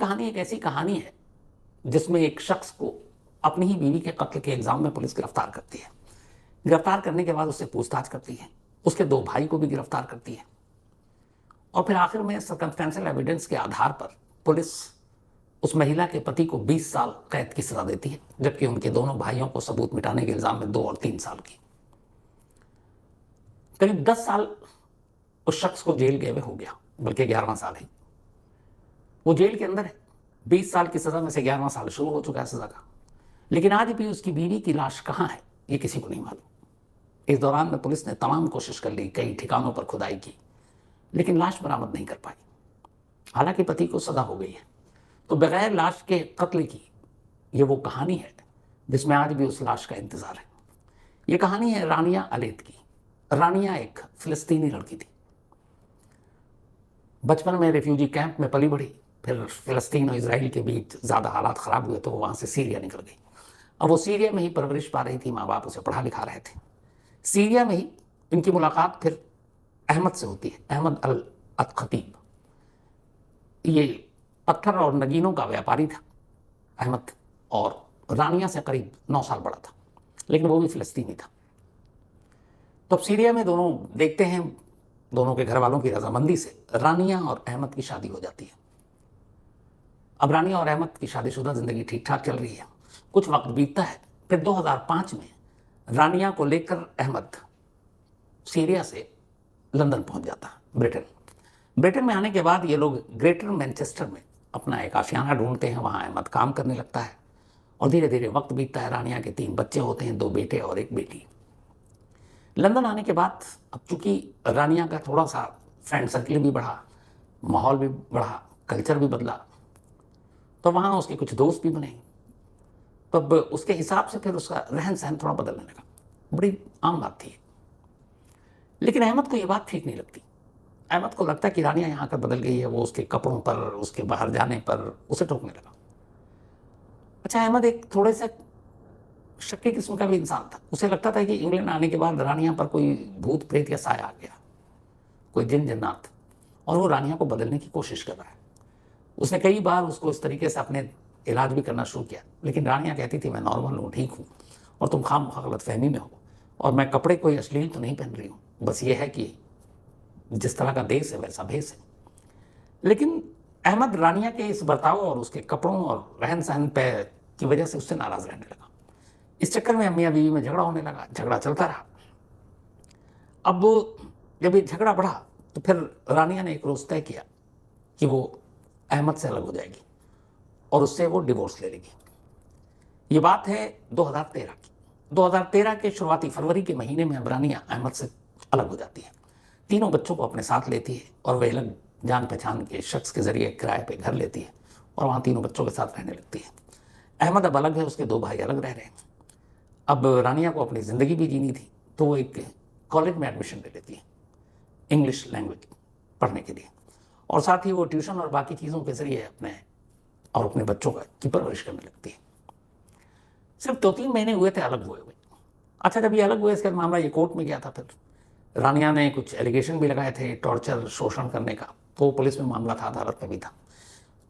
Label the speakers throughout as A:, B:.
A: कहानी एक ऐसी कहानी है जिसमें एक शख्स को अपनी ही बीवी के कत्ल के इल्जाम में पुलिस गिरफ्तार करती है। गिरफ्तार करने के बाद उससे पूछताछ करती है, उसके 2 भाई को भी गिरफ्तार करती है और फिर आखिर में सर्कमस्टेंशियल एविडेंस के आधार पर पुलिस उस महिला के पति को 20 साल कैद की सजा देती है, जबकि उनके दोनों भाइयों को सबूत मिटाने के इल्जाम में 2 और 3 साल की। करीब 10 साल उस शख्स को जेल गए हुए हो गया, बल्कि 11वां साल है। वो जेल के अंदर है। 20 साल की सजा में से 11वां साल शुरू हो चुका है सजा का, लेकिन आज भी उसकी बीवी की लाश कहाँ है ये किसी को नहीं मालूम। इस दौरान में पुलिस ने तमाम कोशिश कर ली, कई ठिकानों पर खुदाई की, लेकिन लाश बरामद नहीं कर पाई। हालांकि पति को सजा हो गई है, तो बगैर लाश के कत्ल की ये वो कहानी है जिसमें आज भी उस लाश का इंतजार है। ये कहानी है रानिया अलेत की। रानिया एक फिलिस्तीनी लड़की थी। बचपन में रिफ्यूजी कैंप में पली बढ़ी, फिर फिलिस्तीन और इजराइल के बीच ज़्यादा हालात ख़राब हुए तो वो वहाँ से सीरिया निकल गई। अब वो सीरिया में ही परवरिश पा रही थी, माँ बाप उसे पढ़ा लिखा रहे थे। सीरिया में ही इनकी मुलाकात फिर अहमद से होती है, अहमद अल अतखतीब। ये पत्थर और नगीनों का व्यापारी था अहमद, और रानिया से करीब 9 साल बड़ा था, लेकिन वो भी फिलिस्तीनी था। तो अब सीरिया में दोनों देखते हैं, दोनों के घर वालों की रजामंदी से रानिया और अहमद की शादी हो जाती है। अब रानिया और अहमद की शादीशुदा जिंदगी ठीक ठाक चल रही है। कुछ वक्त बीतता है, फिर 2005 में रानिया को लेकर अहमद सीरिया से लंदन पहुंच जाता है, ब्रिटेन में आने के बाद ये लोग ग्रेटर मैनचेस्टर में अपना एक आशियाना ढूंढते हैं। वहाँ अहमद काम करने लगता है और धीरे धीरे वक्त बीतता है। रानिया के 3 बच्चे होते हैं, 2 बेटे और 1 बेटी। लंदन आने के बाद अब चूंकि रानिया का थोड़ा सा फ्रेंड सर्किल भी बढ़ा, माहौल भी बढ़ा, कल्चर भी बदला, तो वहाँ उसके कुछ दोस्त भी बने। तब उसके हिसाब से फिर उसका रहन सहन थोड़ा बदलने लगा। बड़ी आम बात थी, लेकिन अहमद को ये बात ठीक नहीं लगती। अहमद को लगता कि रानिया यहाँ कर बदल गई है। वो उसके कपड़ों पर, उसके बाहर जाने पर उसे टोकने लगा। अच्छा, अहमद एक थोड़े से शक्की किस्म का भी इंसान था। उसे लगता था कि इंग्लैंड आने के बाद रानिया पर कोई भूत प्रेत या साया आ गया, कोई जिन जन्नात, और वो रानिया को बदलने की कोशिश कर रहा है। उसने कई बार उसको इस तरीके से अपने इलाज भी करना शुरू किया, लेकिन रानिया कहती थी मैं नॉर्मल हूँ, ठीक हूँ, और तुम खामखा गलतफहमी में हो, और मैं कपड़े कोई अश्लील तो नहीं पहन रही हूँ, बस ये है कि जिस तरह का देश है वैसा भेस है। लेकिन अहमद रानिया के इस बर्ताव और उसके कपड़ों और रहन सहन पे की वजह से उससे नाराज रहने लगा। इस चक्कर में मियाँ बीवी में झगड़ा होने लगा, झगड़ा चलता रहा। अब जब ये झगड़ा बढ़ा तो फिर रानिया ने एक रोज तय किया कि वो अहमद से अलग हो जाएगी और उससे वो डिवोर्स ले लेगी। ये बात है 2013 की। 2013 के शुरुआती फरवरी के महीने में अब रानिया अहमद से अलग हो जाती है। 3 बच्चों को अपने साथ लेती है और वह अलग जान पहचान के शख्स के जरिए किराए पे घर लेती है और वहाँ 3 बच्चों के साथ रहने लगती है। अहमद अब अलग है, उसके 2 भाई अलग रह रहे हैं। अब रानिया को अपनी ज़िंदगी भी जीनी थी, तो वो एक कॉलेज में एडमिशन ले लेती है इंग्लिश लैंग्वेज पढ़ने के लिए, और साथ ही वो ट्यूशन और बाकी चीज़ों के जरिए अपने बच्चों की परवरिश करने लगती है। सिर्फ 2-3 महीने हुए थे अलग हुए। अच्छा, जब ये अलग हुए इसके मामला ये कोर्ट में गया था। फिर रानिया ने कुछ एलिगेशन भी लगाए थे टॉर्चर, शोषण करने का, तो पुलिस में मामला था, अदालत में भी था।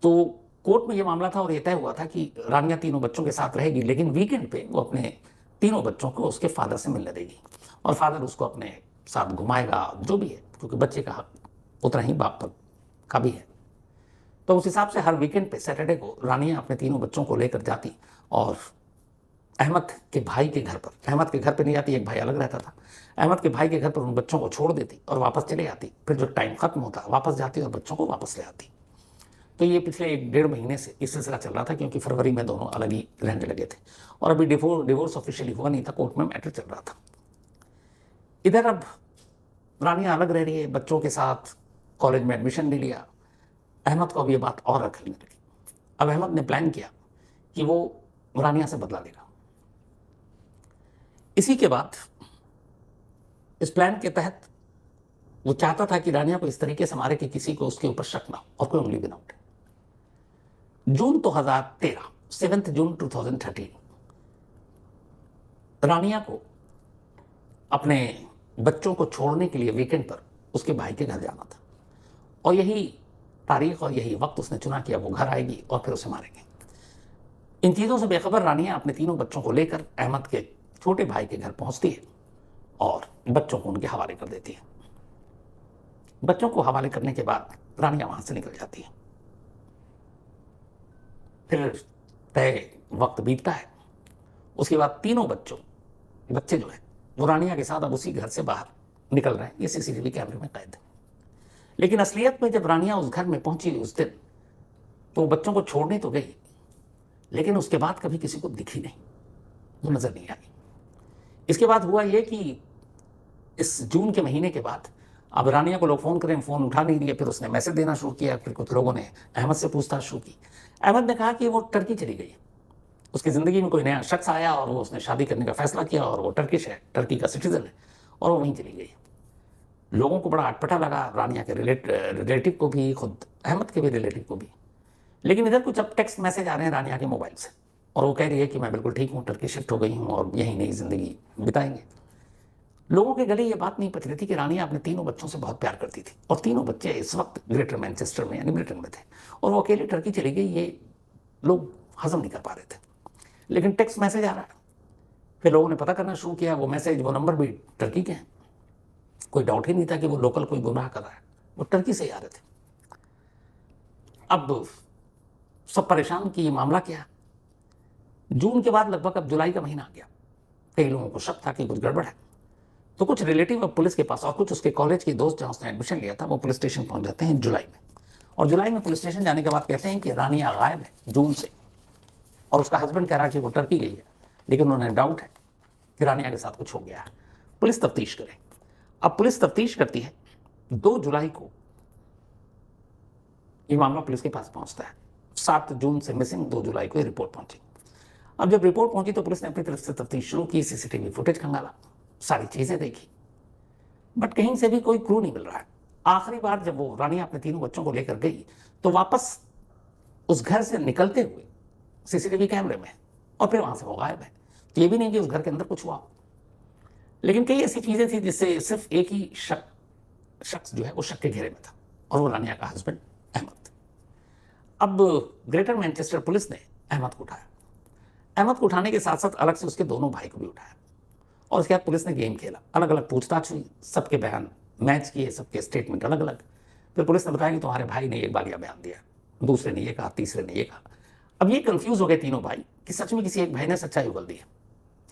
A: तो कोर्ट में ये मामला था और ये तय हुआ था कि रानिया 3 बच्चों के साथ रहेगी, लेकिन वीकेंड पे वो अपने 3 बच्चों को उसके फादर से मिलने देगी और फादर उसको अपने साथ घुमाएगा, जो भी है, क्योंकि बच्चे का हक उतना ही बाप का भी है। तो उस हिसाब से हर वीकेंड पे सैटरडे को रानिया अपने 3 बच्चों को लेकर जाती और अहमद के भाई के घर पर, अहमद के घर पर नहीं जाती, एक भाई अलग रहता था, अहमद के भाई के घर पर उन बच्चों को छोड़ देती और वापस चले जाती। फिर जो टाइम खत्म होता वापस जाती और बच्चों को वापस ले आती। तो ये पिछले 1-1.5 महीने से इस सिलसिला चल रहा था, क्योंकि फरवरी में दोनों अलग ही रहने लगे थे और अभी डिवोर्स ऑफिशियली हुआ नहीं था, कोर्ट में मैटर चल रहा था। इधर अब रानिया अलग रह रही है बच्चों के साथ, कॉलेज में एडमिशन ले लिया। अहमद को अब ये बात और रखने लगी। अब अहमद ने प्लान किया कि वो रानिया से बदला लेगा। इसी के बाद इस प्लान के तहत वो चाहता था कि रानिया को इस तरीके से मारे कि किसी को उसके ऊपर शक ना हो और कोई उंगली भी ना उठे। जून 2013, 7 जून 2013, रानिया को अपने बच्चों को छोड़ने के लिए वीकेंड पर उसके भाई के घर जाना था और यही तारीख और यही वक्त उसने चुना कि अब वो घर आएगी और फिर उसे मारेंगे। इन चीज़ों से बेखबर रानिया अपने तीनों बच्चों को लेकर अहमद के छोटे भाई के घर पहुंचती है और बच्चों को उनके हवाले कर देती है। बच्चों को हवाले करने के बाद रानिया वहां से निकल जाती है। फिर तय वक्त बीतता है। उसके बाद तीनों बच्चे जो है वो रानिया के साथ अब उसी घर से बाहर निकल रहे हैं। ये सीसीटीवी कैमरे में कैद है। लेकिन असलियत में जब रानिया उस घर में पहुंची उस दिन, तो बच्चों को छोड़ने तो गई, लेकिन उसके बाद कभी किसी को दिखी नहीं, वो नजर नहीं आई। इसके बाद हुआ ये कि इस जून के महीने के बाद अब रानिया को लोग फोन करें, फोन उठा नहीं दिए। फिर उसने मैसेज देना शुरू किया। फिर कुछ लोगों ने अहमद से पूछताछ शुरू की। अहमद ने कहा कि वो टर्की चली गई, उसकी ज़िंदगी में कोई नया शख्स आया और वो उसने शादी करने का फैसला किया और वो टर्किश है, टर्की का सिटीजन है, और वो वहीं चली गई। लोगों को बड़ा अटपटा लगा, रानिया के रिलेटिव को भी, खुद अहमद के भी रिलेटिव को भी। लेकिन इधर कुछ अब टेक्स्ट मैसेज आ रहे हैं रानिया के मोबाइल से और वो कह रही है कि मैं बिल्कुल ठीक हूँ, टर्की शिफ्ट हो गई हूँ और यहीं नई जिंदगी बिताएंगे। लोगों के गले ये बात नहीं पच रही थी कि रानिया अपने तीनों बच्चों से बहुत प्यार करती थी और तीनों बच्चे इस वक्त ग्रेटर मैनचेस्टर में यानी ब्रिटेन में थे और वो अकेले टर्की चली गई। ये लोग हजम नहीं कर पा रहे थे। लेकिन टेक्स्ट मैसेज आ रहा है। फिर लोगों ने पता करना शुरू किया। वो मैसेज, वो नंबर भी टर्की के हैं। कोई डाउट ही नहीं था कि वो लोकल कोई गुमराह कर रहा है, वो टर्की से ही आ रहे थे। अब सब परेशान कि ये मामला क्या। जून के बाद लगभग अब जुलाई का महीना आ गया। कई लोगों को शक था कि कुछ गड़बड़ है, तो कुछ रिलेटिव अब पुलिस के पास और कुछ उसके कॉलेज के दोस्त जहाँ उसने एडमिशन लिया था वो पुलिस स्टेशन पहुंच जाते हैं जुलाई में। और जुलाई में पुलिस स्टेशन जाने के बाद कहते हैं कि रानिया गायब है जून से, और उसका हस्बैंड कह रहा है कि वो टर्की गई है, लेकिन उन्हें डाउट है कि रानिया के साथ कुछ हो गया है, पुलिस तफ्तीश करे। अब पुलिस तफ्तीश करती है। 2 जुलाई को ये मामला पुलिस के पास पहुंचता है। 7 जून से मिसिंग, 2 जुलाई को ये रिपोर्ट पहुंची। अब जब रिपोर्ट पहुंची तो पुलिस ने अपनी तरफ से तफ्तीश शुरू की, सीसीटीवी फुटेज खंगाला, सारी चीजें देखी, बट कहीं से भी कोई क्लू नहीं मिल रहा है। आखिरी बार जब वो रानिया अपने तीनों बच्चों को लेकर गई तो वापस उस घर से निकलते हुए सीसीटीवी कैमरे में, और फिर वहां से वो गायब है। तो ये भी नहीं कि उस घर के अंदर कुछ हुआ, लेकिन कई ऐसी चीजें थी जिससे सिर्फ एक ही शख्स जो है वो शक के घेरे में था, और वो रानिया का हस्बैंड अहमद। अब ग्रेटर मैनचेस्टर पुलिस ने अहमद को उठाया। अहमद को उठाने के साथ साथ अलग से उसके दोनों भाई को भी उठाया, और उसके बाद पुलिस ने गेम खेला। अलग अलग पूछताछ हुई, सबके बयान मैच किए, सबके स्टेटमेंट अलग अलग। फिर पुलिस ने बताया कि तुम्हारे भाई ने एक बालिया बयान दिया, दूसरे ने ये कहा, तीसरे ने ये कहा। अब ये कंफ्यूज हो गए तीनों भाई कि सच में किसी एक भाई ने सच्चाई उगल दी है,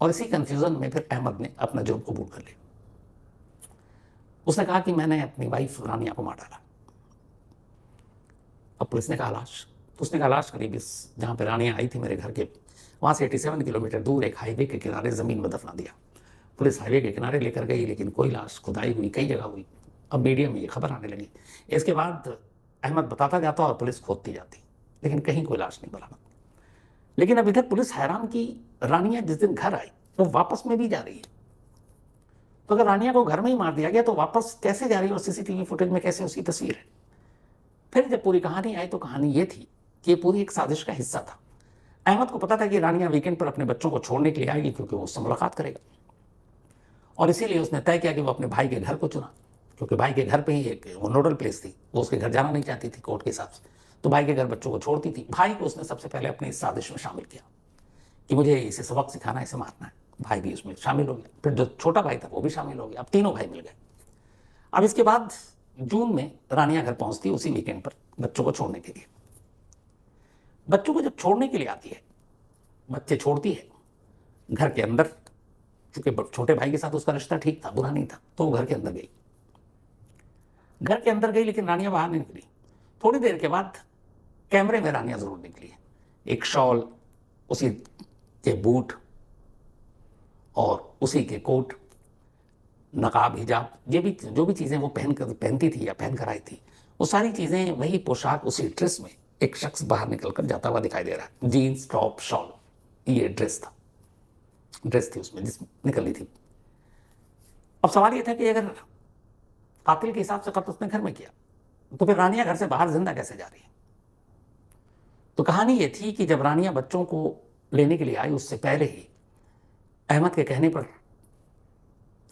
A: और इसी कंफ्यूजन में फिर अहमद ने अपना जुर्म कबूल कर लिया। उसने कहा कि मैंने अपनी वाइफ रानिया को मार डाला। अब पुलिस ने कहा लाश, तो उसने कहा लाश करीब इस जहाँ पे रानिया आई थी मेरे घर के वहाँ से 87 किलोमीटर दूर एक हाईवे के किनारे ज़मीन में दफना दिया। पुलिस हाईवे के किनारे लेकर गई, लेकिन कोई लाश खुदाई हुई, कई जगह हुई। अब मीडिया में ये खबर आने लगी। इसके बाद अहमद बताता जाता और पुलिस खोदती जाती, लेकिन कहीं कोई लाश नहीं बरामद। लेकिन अब इधर पुलिस हैरान की, रानिया जिस दिन घर आई वो वापस में भी जा रही है। तो अगर रानिया को घर में ही मार दिया गया तो वापस कैसे जा रही है, और सीसीटीवी फुटेज में कैसे उसकी तस्वीर है। फिर जब पूरी कहानी आई तो कहानी ये थी कि ये पूरी एक साजिश का हिस्सा था। अहमद को पता था कि रानिया वीकेंड पर अपने बच्चों को छोड़ने के लिए आएगी, क्योंकि वो उससे मुलाकात करेगा, और इसीलिए उसने तय किया कि वो अपने भाई के घर को चुना, क्योंकि भाई के घर पे ही एक वो नोडल प्लेस थी। वो उसके घर जाना नहीं चाहती थी कोर्ट के हिसाब से, तो भाई के घर बच्चों को छोड़ती थी। भाई को उसने सबसे पहले अपनी इस साजिश में शामिल किया कि मुझे इसे सबक सिखाना है, इसे मारना है। भाई भी उसमें शामिल हो गया। फिर जो छोटा भाई था वो भी शामिल हो गया। अब तीनों भाई मिल गए। अब इसके बाद जून में रानिया घर पहुंचती उसी वीकेंड पर बच्चों को छोड़ने के लिए। बच्चों को जब छोड़ने के लिए आती है, बच्चे छोड़ती है घर के अंदर, क्योंकि छोटे भाई के साथ उसका रिश्ता ठीक था, बुरा नहीं था, तो वो घर के अंदर गई। घर के अंदर गई, लेकिन रानिया बाहर नहीं निकली। थोड़ी देर के बाद कैमरे में रानिया जरूर निकली है। एक शॉल, उसी के बूट और उसी के कोट, नकाब, हिजाब, ये भी जो भी चीज़ें वो पहनती थी या पहन कर आई थी, वो सारी चीज़ें, वही पोशाक, उसी ड्रेस में एक शख्स बाहर निकलकर जाता हुआ दिखाई दे रहा है। जीन्स, टॉप, शॉल, ये ड्रेस थी उसमें जिस निकलनी थी। अब सवाल ये था कि अगर कातिल के हिसाब से कत्ल उसने घर में किया, तो फिर रानिया घर से बाहर जिंदा कैसे जा रही है। तो कहानी ये थी कि जब रानिया बच्चों को लेने के लिए आई, उससे पहले ही अहमद के कहने पर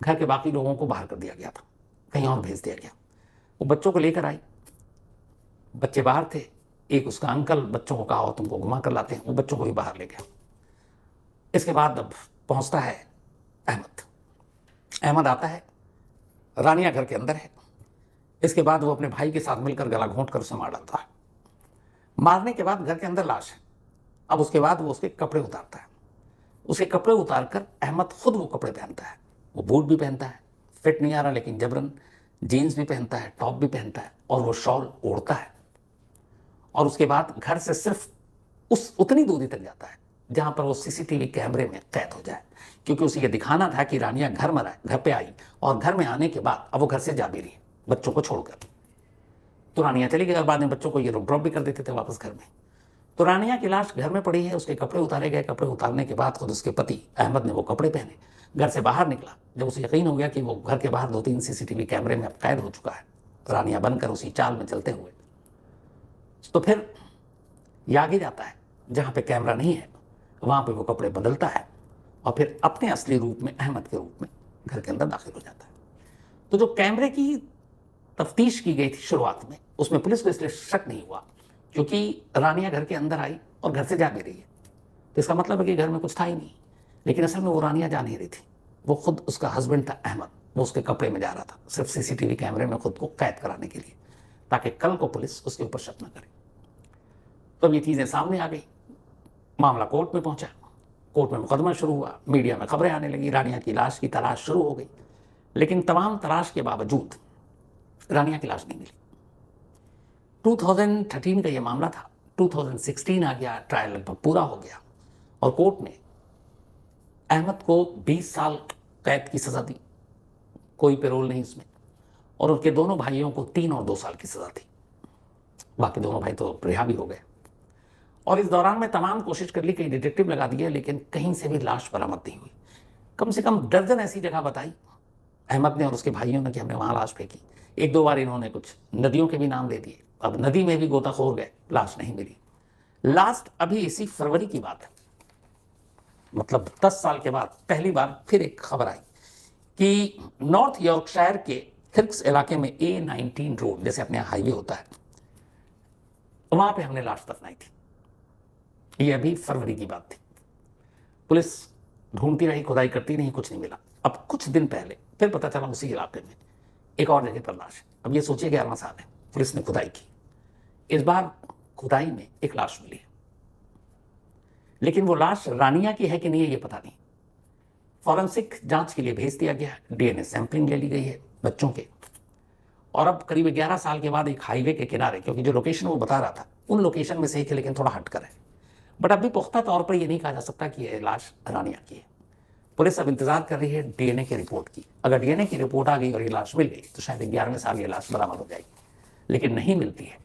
A: घर के बाकी लोगों को बाहर कर दिया गया था, कहीं और भेज दिया गया। वो बच्चों को लेकर आई, बच्चे बाहर थे, एक उसका अंकल बच्चों को कहा तुमको घुमा कर लाते हैं, वो बच्चों को भी बाहर ले गया। इसके बाद अब पहुंचता है अहमद। अहमद आता है, रानिया घर के अंदर है। इसके बाद वो अपने भाई के साथ मिलकर गला घोंट कर उसे मार डालता है। मारने के बाद घर के अंदर लाश है। अब उसके बाद वो उसके कपड़े उतारता है। उसके कपड़े उतारकर अहमद खुद वो कपड़े पहनता है। वो बूट भी पहनता है, फिट नहीं आ रहा लेकिन जबरन, जीन्स भी पहनता है, टॉप भी पहनता है और वो शॉल ओढ़ता है। और उसके बाद घर से सिर्फ उतनी दूरी तक जाता है जहां पर वो सीसीटीवी कैमरे में कैद हो जाए, क्योंकि उसे ये दिखाना था कि रानिया घर पे आई और घर में आने के बाद अब वो घर से जा भी रही है बच्चों को छोड़कर। तो रानिया चली गई और बाद में बच्चों को ये लोग ड्रॉप भी कर देते थे वापस घर में। तो रानिया की लाश घर में पड़ी है, उसके कपड़े उतारे गए। कपड़े उतारने के बाद खुद उसके पति अहमद ने वो कपड़े पहने, घर से बाहर निकला। जब उसे यकीन हो गया कि वो घर के बाहर 2-3 सीसीटीवी कैमरे में कैद हो चुका है, रानिया बनकर उसी चाल में चलते हुए, तो फिर ये आगे जाता है जहां पे कैमरा नहीं है, वहां पे वो कपड़े बदलता है और फिर अपने असली रूप में, अहमद के रूप में घर के अंदर दाखिल हो जाता है। तो जो कैमरे की तफ्तीश की गई थी शुरुआत में, उसमें पुलिस को इसलिए शक नहीं हुआ क्योंकि रानिया घर के अंदर आई और घर से जा भी रही है, तो इसका मतलब है कि घर में कुछ था ही नहीं। लेकिन असल में वो रानिया जा नहीं रही थी, वो खुद उसका हस्बैंड था अहमद, वो उसके कपड़े में जा रहा था सिर्फ सीसीटीवी कैमरे में खुद को कैद कराने के लिए, ताकि कल को पुलिस उसके ऊपर शक न करे। तो ये चीज़ें सामने आ गई, मामला कोर्ट में पहुंचा, कोर्ट में मुकदमा शुरू हुआ, मीडिया में खबरें आने लगी, रानिया की लाश की तलाश शुरू हो गई। लेकिन तमाम तलाश के बावजूद रानिया की लाश नहीं मिली। 2013 का ये मामला था, 2016 आ गया, ट्रायल लगभग पूरा हो गया और कोर्ट ने अहमद को 20 साल कैद की सजा दी, कोई पेरोल नहीं इसमें, और उनके दोनों भाइयों को 3 और 2 साल की सजा थी। बाकी दोनों भाई तो रिहा भी हो गए। और इस दौरान में तमाम कोशिश कर ली, कहीं डिटेक्टिव लगा दिए, लेकिन कहीं से भी लाश बरामद नहीं हुई। कम से कम दर्जन ऐसी जगह बताई अहमद ने और उसके भाइयों ने कि हमने वहां लाश फेंकी। 1-2 बार इन्होंने कुछ नदियों के भी नाम ले दिए, अब नदी में भी गोताखोर गए, लाश नहीं मिली। लास्ट अभी इसी फरवरी की बात है, मतलब 10 साल के बाद पहली बार फिर एक खबर आई कि नॉर्थ यॉर्कशायर के थिर्क्स इलाके में A19 रोड, जैसे अपने यहाँ हाईवे होता है, वहां पे हमने लाश दफनाई थी। ये अभी फरवरी की बात थी। पुलिस ढूंढती रही, खुदाई करती नहीं, कुछ नहीं मिला। अब कुछ दिन पहले फिर पता चला उसी इलाके में एक और जगह पर लाश है। अब ये सोचिए 11 साल है, पुलिस ने खुदाई की, इस बार खुदाई में एक लाश मिली है, लेकिन वो लाश रानिया की है कि नहीं है ये पता नहीं। फॉरेंसिक जांच के लिए भेज दिया गया, DNA सैंपलिंग ले ली गई है बच्चों के, और अब करीब 11 साल के बाद एक हाईवे के किनारे, क्योंकि जो लोकेशन वो बता रहा था उन लोकेशन में से एक है लेकिन थोड़ा हटकर है, बट अभी पुख्ता तौर पर यह नहीं कहा जा सकता कि यह लाश रानिया की है। पुलिस अब इंतजार कर रही है DNA की रिपोर्ट की। अगर DNA की रिपोर्ट आ गई और ये लाश मिल गई तो शायद 11वें साल ये लाश बरामद हो जाएगी, लेकिन नहीं मिलती है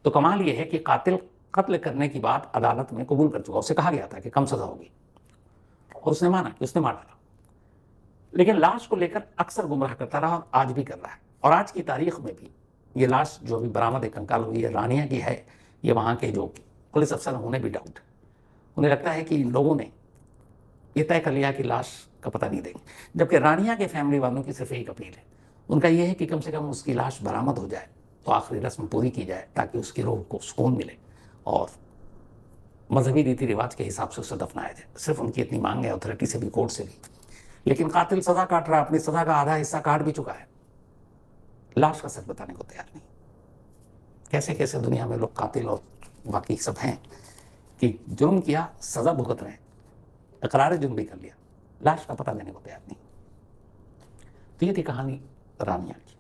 A: तो कमाल ये है कि कातिल कत्ल करने की बात अदालत में कबूल कर चुका। उसे कहा गया था कि कम सजा होगी और उसने माना कि उसने मार डाला, लेकिन लाश को लेकर अक्सर गुमराह करता रहा और आज भी कर रहा है। और आज की तारीख में भी ये लाश जो अभी बरामद कंकाल हुई है रानिया की है, ये वहाँ के जो पुलिस अफसर हैं उन्हें भी डाउट, उन्हें लगता है कि इन लोगों ने ये तय कर लिया कि लाश का पता नहीं देंगे, जबकि रानिया के फैमिली वालों की सिर्फ एक अपील है, उनका यह है कि कम से कम उसकी लाश बरामद हो जाए तो आखिरी रस्म पूरी की जाए ताकि उसकी रूह को सुकून मिले और मजहबी रीति रिवाज के हिसाब से उसे दफनाया जाए। सिर्फ उनकी इतनी मांग है अथॉरिटी से भी, कोर्ट से भी। लेकिन कातिल सजा काट रहा है, अपनी सजा का आधा हिस्सा काट भी चुका है, लाश का सच बताने को तैयार नहीं। कैसे कैसे दुनिया में लोग कातिल और बाकी सब हैं कि जुर्म किया, सजा भुगत रहे हैं, इकरार जुर्म भी कर लिया, लाश का पता देने को तैयार नहीं। तो ये थी कहानी रानिया की।